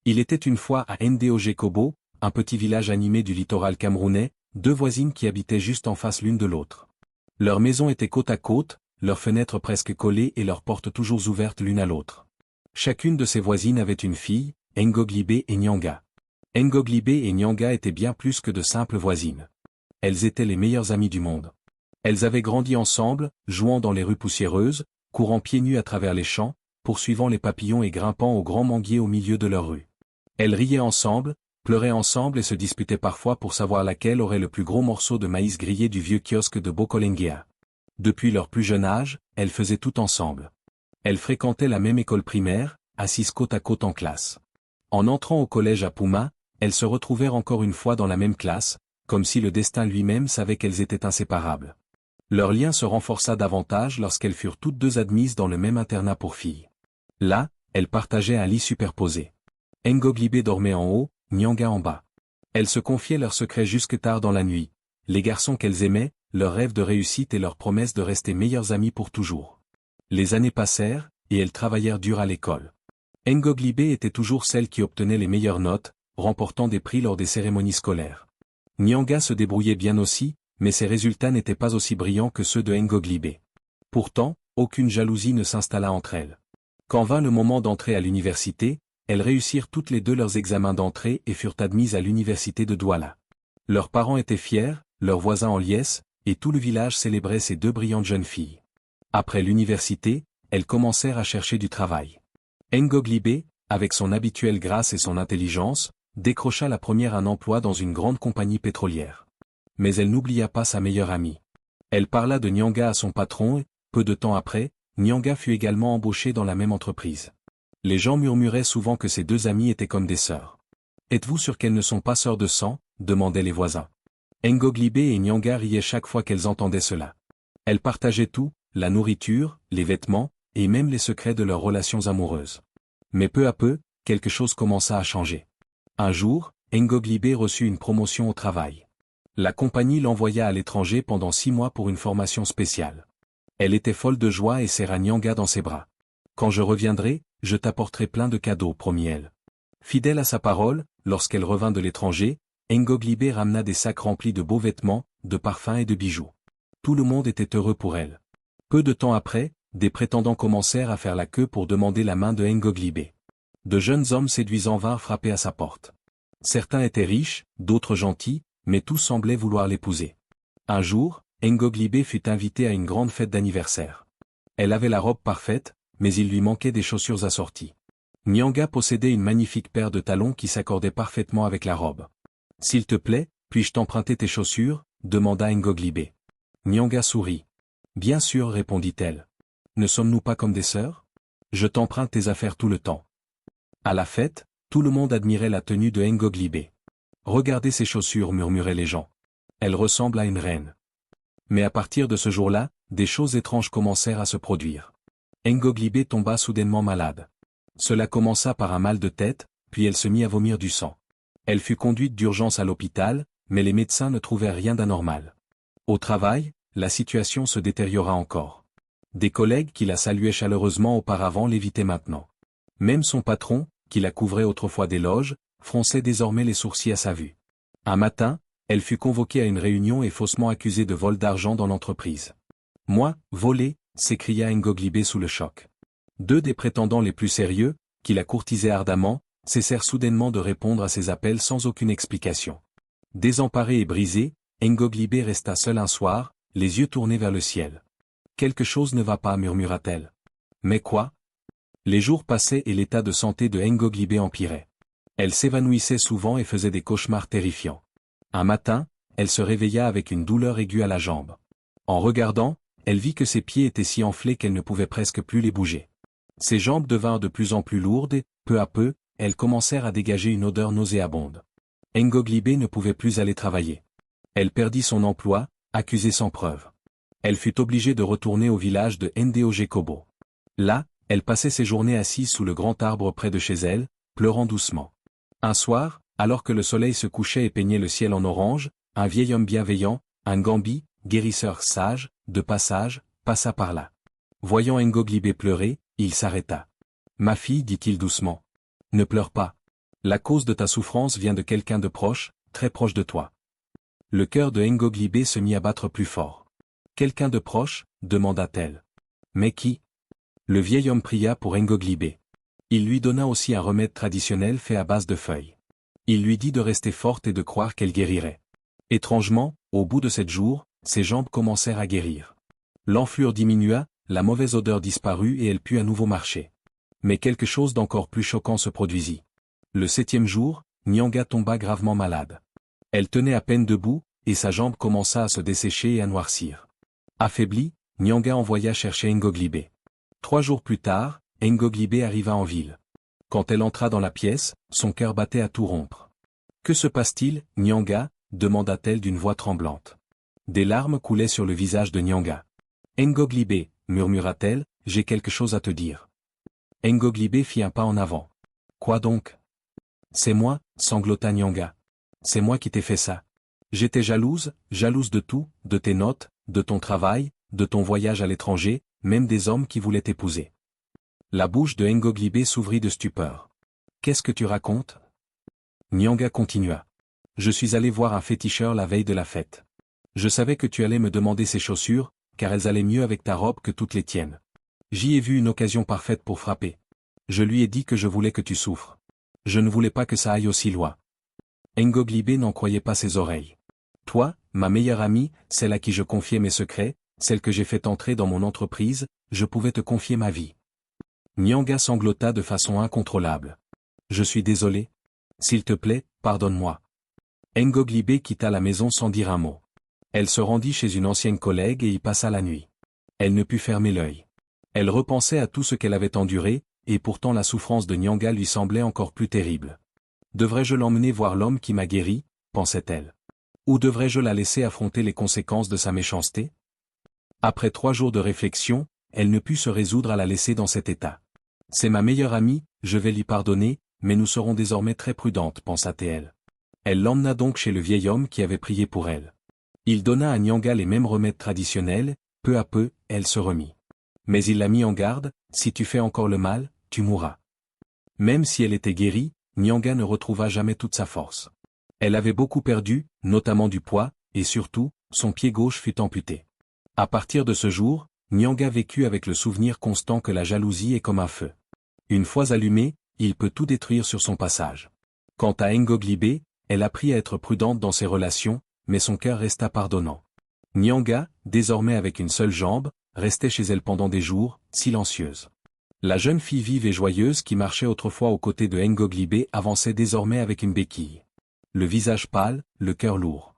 Il était une fois à Ndogé-Kobo, un petit village animé du littoral camerounais, deux voisines qui habitaient juste en face l'une de l'autre. Leurs maisons étaient côte à côte, leurs fenêtres presque collées et leurs portes toujours ouvertes l'une à l'autre. Chacune de ces voisines avait une fille, Ngoglibé et Nyanga. Ngoglibé et Nyanga étaient bien plus que de simples voisines. Elles étaient les meilleures amies du monde. Elles avaient grandi ensemble, jouant dans les rues poussiéreuses, courant pieds nus à travers les champs, poursuivant les papillons et grimpant aux grands manguiers au milieu de leur rue. Elles riaient ensemble, pleuraient ensemble et se disputaient parfois pour savoir laquelle aurait le plus gros morceau de maïs grillé du vieux kiosque de Bokolengea. Depuis leur plus jeune âge, elles faisaient tout ensemble. Elles fréquentaient la même école primaire, assises côte à côte en classe. En entrant au collège à Puma, elles se retrouvèrent encore une fois dans la même classe, comme si le destin lui-même savait qu'elles étaient inséparables. Leur lien se renforça davantage lorsqu'elles furent toutes deux admises dans le même internat pour filles. Là, elles partageaient un lit superposé. Ngoglibé dormait en haut, Nyanga en bas. Elles se confiaient leurs secrets jusque tard dans la nuit, les garçons qu'elles aimaient, leurs rêves de réussite et leurs promesses de rester meilleures amies pour toujours. Les années passèrent, et elles travaillèrent dur à l'école. Ngoglibé était toujours celle qui obtenait les meilleures notes, remportant des prix lors des cérémonies scolaires. Nyanga se débrouillait bien aussi, mais ses résultats n'étaient pas aussi brillants que ceux de Ngoglibé. Pourtant, aucune jalousie ne s'installa entre elles. Quand vint le moment d'entrer à l'université, elles réussirent toutes les deux leurs examens d'entrée et furent admises à l'université de Douala. Leurs parents étaient fiers, leurs voisins en liesse, et tout le village célébrait ces deux brillantes jeunes filles. Après l'université, elles commencèrent à chercher du travail. Ngoglibé, avec son habituelle grâce et son intelligence, décrocha la première un emploi dans une grande compagnie pétrolière. Mais elle n'oublia pas sa meilleure amie. Elle parla de Nyanga à son patron et, peu de temps après, Nyanga fut également embauchée dans la même entreprise. Les gens murmuraient souvent que ces deux amies étaient comme des sœurs. « Êtes-vous sûr qu'elles ne sont pas sœurs de sang ?» demandaient les voisins. Ngoglibé et Nyanga riaient chaque fois qu'elles entendaient cela. Elles partageaient tout, la nourriture, les vêtements, et même les secrets de leurs relations amoureuses. Mais peu à peu, quelque chose commença à changer. Un jour, Ngoglibé reçut une promotion au travail. La compagnie l'envoya à l'étranger pendant 6 mois pour une formation spéciale. Elle était folle de joie et serra Nyanga dans ses bras. « Quand je reviendrai, je t'apporterai plein de cadeaux » promit-elle. Fidèle à sa parole, lorsqu'elle revint de l'étranger, Ngoglibé ramena des sacs remplis de beaux vêtements, de parfums et de bijoux. Tout le monde était heureux pour elle. Peu de temps après, des prétendants commencèrent à faire la queue pour demander la main de Ngoglibé. De jeunes hommes séduisants vinrent frapper à sa porte. Certains étaient riches, d'autres gentils, mais tous semblaient vouloir l'épouser. Un jour, Ngoglibé fut invitée à une grande fête d'anniversaire. Elle avait la robe parfaite, mais il lui manquait des chaussures assorties. Nyanga possédait une magnifique paire de talons qui s'accordait parfaitement avec la robe. « S'il te plaît, puis-je t'emprunter tes chaussures ?» demanda Ngoglibé. Nyanga sourit. « Bien sûr, répondit-elle. Ne sommes-nous pas comme des sœurs? Je t'emprunte tes affaires tout le temps. » À la fête, tout le monde admirait la tenue de Ngoglibé. « Regardez ces chaussures » murmuraient les gens. « Elle ressemble à une reine. » Mais à partir de ce jour-là, des choses étranges commencèrent à se produire. Ngoglibé tomba soudainement malade. Cela commença par un mal de tête, puis elle se mit à vomir du sang. Elle fut conduite d'urgence à l'hôpital, mais les médecins ne trouvèrent rien d'anormal. Au travail, la situation se détériora encore. Des collègues qui la saluaient chaleureusement auparavant l'évitaient maintenant. Même son patron, qui la couvrait autrefois d'éloges, fronçait désormais les sourcils à sa vue. Un matin, elle fut convoquée à une réunion et faussement accusée de vol d'argent dans l'entreprise. « Moi, voler ?» s'écria Ngoglibé sous le choc. Deux des prétendants les plus sérieux, qui la courtisaient ardemment, cessèrent soudainement de répondre à ses appels sans aucune explication. Désemparée et brisée, Ngoglibé resta seule un soir, les yeux tournés vers le ciel. « Quelque chose ne va pas » murmura-t-elle. « Mais quoi ?» Les jours passaient et l'état de santé de Ngoglibé empirait. Elle s'évanouissait souvent et faisait des cauchemars terrifiants. Un matin, elle se réveilla avec une douleur aiguë à la jambe. En regardant, elle vit que ses pieds étaient si enflés qu'elle ne pouvait presque plus les bouger. Ses jambes devinrent de plus en plus lourdes et, peu à peu, elles commencèrent à dégager une odeur nauséabonde. Ngoglibé ne pouvait plus aller travailler. Elle perdit son emploi, accusée sans preuve. Elle fut obligée de retourner au village de Ndogé-Kobo. Là, elle passait ses journées assise sous le grand arbre près de chez elle, pleurant doucement. Un soir, alors que le soleil se couchait et peignait le ciel en orange, un vieil homme bienveillant, un Gambi, guérisseur sage, de passage, passa par là. Voyant Ngoglibé pleurer, il s'arrêta. « Ma fille, dit-il doucement. Ne pleure pas. La cause de ta souffrance vient de quelqu'un de proche, très proche de toi. Le cœur de Ngoglibé se mit à battre plus fort. Quelqu'un de proche, demanda-t-elle. Mais qui? Le vieil homme pria pour Ngoglibé. Il lui donna aussi un remède traditionnel fait à base de feuilles. Il lui dit de rester forte et de croire qu'elle guérirait. Étrangement, au bout de 7 jours, ses jambes commencèrent à guérir. L'enflure diminua, la mauvaise odeur disparut et elle put à nouveau marcher. Mais quelque chose d'encore plus choquant se produisit. Le 7e jour, Nyanga tomba gravement malade. Elle tenait à peine debout, et sa jambe commença à se dessécher et à noircir. Affaiblie, Nyanga envoya chercher Ngoglibé. 3 jours plus tard, Ngoglibé arriva en ville. Quand elle entra dans la pièce, son cœur battait à tout rompre. « Que se passe-t-il, Nyanga » demanda-t-elle d'une voix tremblante. Des larmes coulaient sur le visage de Nyanga. « Ngoglibé » murmura-t-elle, « j'ai quelque chose à te dire. » Ngoglibé fit un pas en avant. « Quoi donc ?»« C'est moi, sanglota Nyanga. C'est moi qui t'ai fait ça. J'étais jalouse, jalouse de tout, de tes notes, de ton travail, de ton voyage à l'étranger, même des hommes qui voulaient t'épouser. » La bouche de Ngoglibé s'ouvrit de stupeur. « Qu'est-ce que tu racontes ?» Nyanga continua. « Je suis allé voir un féticheur la veille de la fête. Je savais que tu allais me demander ces chaussures, car elles allaient mieux avec ta robe que toutes les tiennes. J'y ai vu une occasion parfaite pour frapper. Je lui ai dit que je voulais que tu souffres. Je ne voulais pas que ça aille aussi loin. » Ngoglibé n'en croyait pas ses oreilles. « Toi, ma meilleure amie, celle à qui je confiais mes secrets, celle que j'ai fait entrer dans mon entreprise, je pouvais te confier ma vie. » Nyanga sanglota de façon incontrôlable. « Je suis désolé. S'il te plaît, pardonne-moi. » Ngoglibé quitta la maison sans dire un mot. Elle se rendit chez une ancienne collègue et y passa la nuit. Elle ne put fermer l'œil. Elle repensait à tout ce qu'elle avait enduré, et pourtant la souffrance de Nyanga lui semblait encore plus terrible. Devrais-je l'emmener voir l'homme qui m'a guéri, pensait-elle. Ou devrais-je la laisser affronter les conséquences de sa méchanceté? Après 3 jours de réflexion, elle ne put se résoudre à la laisser dans cet état. C'est ma meilleure amie, je vais lui pardonner, mais nous serons désormais très prudentes, pensa-t-elle. Elle l'emmena donc chez le vieil homme qui avait prié pour elle. Il donna à Nyanga les mêmes remèdes traditionnels, peu à peu, elle se remit. Mais il la mit en garde, si tu fais encore le mal, tu mourras. Même si elle était guérie, Nyanga ne retrouva jamais toute sa force. Elle avait beaucoup perdu, notamment du poids, et surtout, son pied gauche fut amputé. À partir de ce jour, Nyanga vécut avec le souvenir constant que la jalousie est comme un feu. Une fois allumé, il peut tout détruire sur son passage. Quant à Ngoglibé, elle apprit à être prudente dans ses relations, mais son cœur resta pardonnant. Nyanga, désormais avec une seule jambe, restait chez elle pendant des jours, silencieuse. La jeune fille vive et joyeuse qui marchait autrefois aux côtés de Ngoglibé avançait désormais avec une béquille. Le visage pâle, le cœur lourd.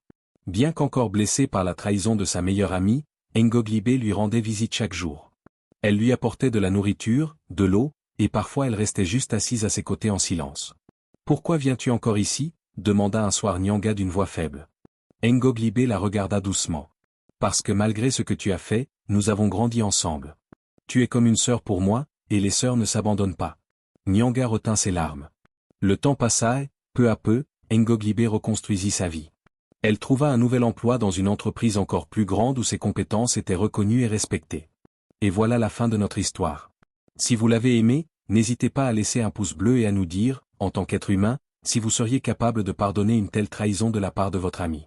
Bien qu'encore blessée par la trahison de sa meilleure amie, Ngoglibé lui rendait visite chaque jour. Elle lui apportait de la nourriture, de l'eau, et parfois elle restait juste assise à ses côtés en silence. « Pourquoi viens-tu encore ici » demanda un soir Nyanga d'une voix faible. Ngoglibé la regarda doucement. « Parce que malgré ce que tu as fait, nous avons grandi ensemble. Tu es comme une sœur pour moi, et les sœurs ne s'abandonnent pas. » Nyanga retint ses larmes. Le temps passa et, peu à peu, Ngoglibé reconstruisit sa vie. Elle trouva un nouvel emploi dans une entreprise encore plus grande où ses compétences étaient reconnues et respectées. Et voilà la fin de notre histoire. Si vous l'avez aimé, n'hésitez pas à laisser un pouce bleu et à nous dire, en tant qu'être humain, si vous seriez capable de pardonner une telle trahison de la part de votre ami.